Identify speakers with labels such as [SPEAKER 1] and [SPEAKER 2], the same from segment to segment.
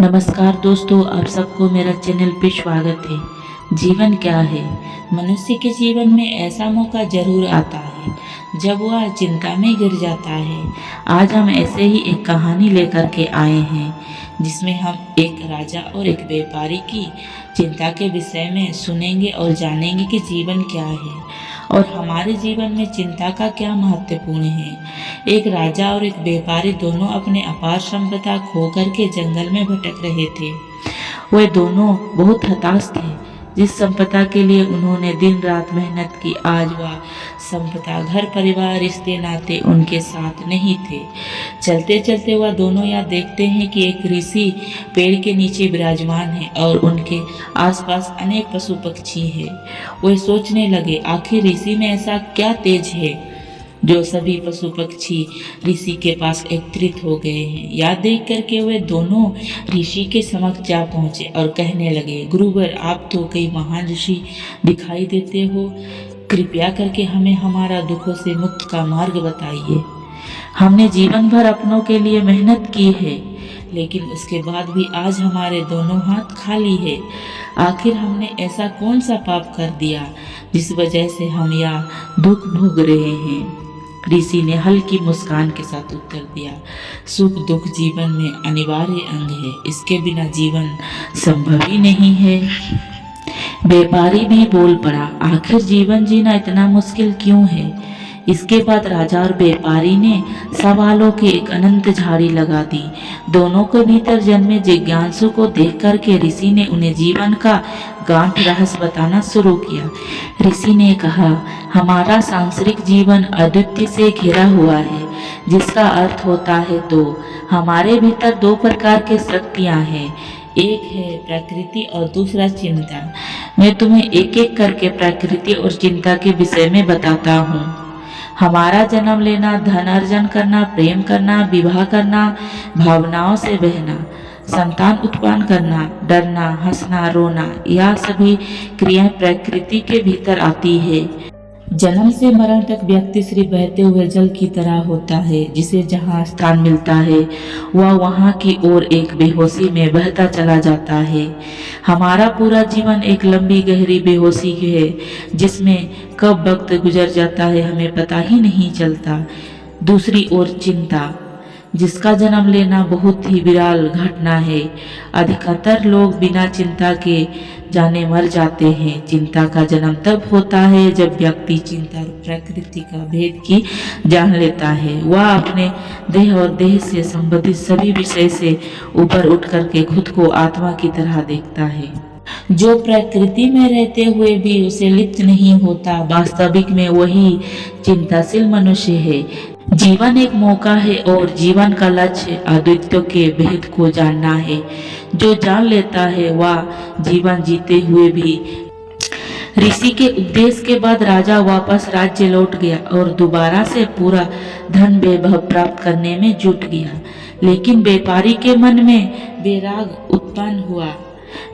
[SPEAKER 1] नमस्कार दोस्तों, आप सबको मेरा चैनल पे स्वागत है। जीवन क्या है? मनुष्य के जीवन में ऐसा मौका जरूर आता है जब वह चिंता में गिर जाता है। आज हम ऐसे ही एक कहानी लेकर के आए हैं जिसमें हम एक राजा और एक व्यापारी की चिंता के विषय में सुनेंगे और जानेंगे कि जीवन क्या है और हमारे जीवन में चिंता का क्या महत्वपूर्ण है। एक राजा और एक व्यापारी दोनों अपने अपार संपदा खो करके जंगल में भटक रहे थे। वे दोनों बहुत हताश थे। जिस संपदा के लिए उन्होंने दिन रात मेहनत की, आज वह संपदा घर परिवार रिश्ते नाते उनके साथ नहीं थे। चलते चलते वह दोनों यहाँ देखते हैं कि एक ऋषि पेड़ के नीचे विराजमान है और उनके आसपास अनेक पशु पक्षी हैं। वे सोचने लगे, आखिर ऋषि में ऐसा क्या तेज है जो सभी पशु पक्षी ऋषि के पास एकत्रित हो गए हैं। यह देख करके वे दोनों ऋषि के समक्ष जा पहुंचे और कहने लगे, गुरुवर, आप तो कई महान ऋषि दिखाई देते हो, कृपया करके हमें हमारा दुखों से मुक्त का मार्ग बताइए। हमने जीवन भर अपनों के लिए मेहनत की है, लेकिन उसके बाद भी आज हमारे दोनों हाथ खाली है। आखिर हमने ऐसा कौन सा पाप कर दिया जिस वजह से हम यह दुख भोग रहे हैं? ऋषि ने हल्की मुस्कान के साथ उत्तर दिया, सुख दुख जीवन में अनिवार्य अंग है, इसके बिना जीवन संभव ही नहीं है। व्यापारी भी बोल पड़ा, आखिर जीवन जीना इतना मुश्किल क्यों है? इसके बाद राजा और व्यापारी ने सवालों की एक अनंत झाड़ी लगा दी। दोनों के भीतर जन्मे जिज्ञासु को देख करके ऋषि ने उन्हें जीवन का गांठ रहस्य बताना शुरू किया। ऋषि ने कहा, हमारा सांसारिक जीवन अद्वितीय से घिरा हुआ है, जिसका अर्थ होता है दो। हमारे भीतर दो प्रकार की शक्तियां हैं, एक है प्रकृति और दूसरा चिंता। मैं तुम्हें एक एक करके प्रकृति और चिंता के विषय में बताता हूँ। हमारा जन्म लेना, धन अर्जन करना, प्रेम करना, विवाह करना, भावनाओं से बहना, संतान उत्पन्न करना, डरना, हंसना, रोना, यह सभी क्रियाएं प्रकृति के भीतर आती है। जन्म से मरण तक व्यक्ति सिर्फ बहते हुए जल की तरह होता है, जिसे जहाँ स्थान मिलता है वह वहाँ की ओर एक बेहोशी में बहता चला जाता है। हमारा पूरा जीवन एक लंबी गहरी बेहोशी है, जिसमें कब वक्त गुजर जाता है हमें पता ही नहीं चलता। दूसरी ओर चिंता, जिसका जन्म लेना बहुत ही विरल घटना है। अधिकतर लोग बिना चिंता के जाने मर जाते हैं। चिंता का जन्म तब होता है जब व्यक्ति चिंता और प्रकृति का भेद की जान लेता है। वह अपने देह और देह से संबंधित सभी विषय से ऊपर उठ करके खुद को आत्मा की तरह देखता है, जो प्रकृति में रहते हुए भी उसे लिप्त नहीं होता। वास्तविक में वही चिंताशील मनुष्य है। जीवन एक मौका है और जीवन का लक्ष्य अद्वितीय के भेद को जानना है। जो जान लेता है वह जीवन जीते हुए भी। ऋषि के उपदेश के बाद राजा वापस राज्य लौट गया और दोबारा से पूरा धन वैभव प्राप्त करने में जुट गया। लेकिन व्यापारी के मन में वैराग उत्पन्न हुआ।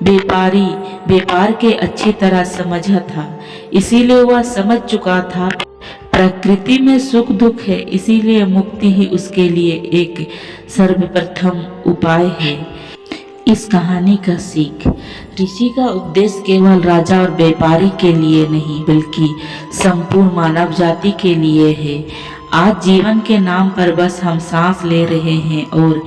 [SPEAKER 1] व्यापारी व्यापार के अच्छी तरह समझा था, इसीलिए वह समझ चुका था प्रकृति में सुख दुख है, इसीलिए मुक्ति ही उसके लिए एक सर्वप्रथम उपाय है। इस कहानी का सीख, ऋषि का उपदेश केवल राजा और व्यापारी के लिए नहीं बल्कि संपूर्ण मानव जाति के लिए है। आज जीवन के नाम पर बस हम सांस ले रहे हैं और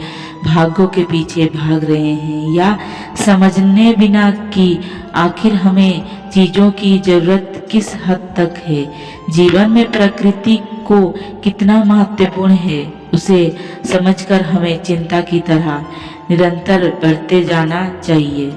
[SPEAKER 1] भाग्यों के पीछे भाग रहे हैं, या समझने बिना कि आखिर हमें चीज़ों की जरूरत किस हद तक है। जीवन में प्रकृति को कितना महत्वपूर्ण है, उसे समझकर हमें चिंता की तरह निरंतर बढ़ते जाना चाहिए।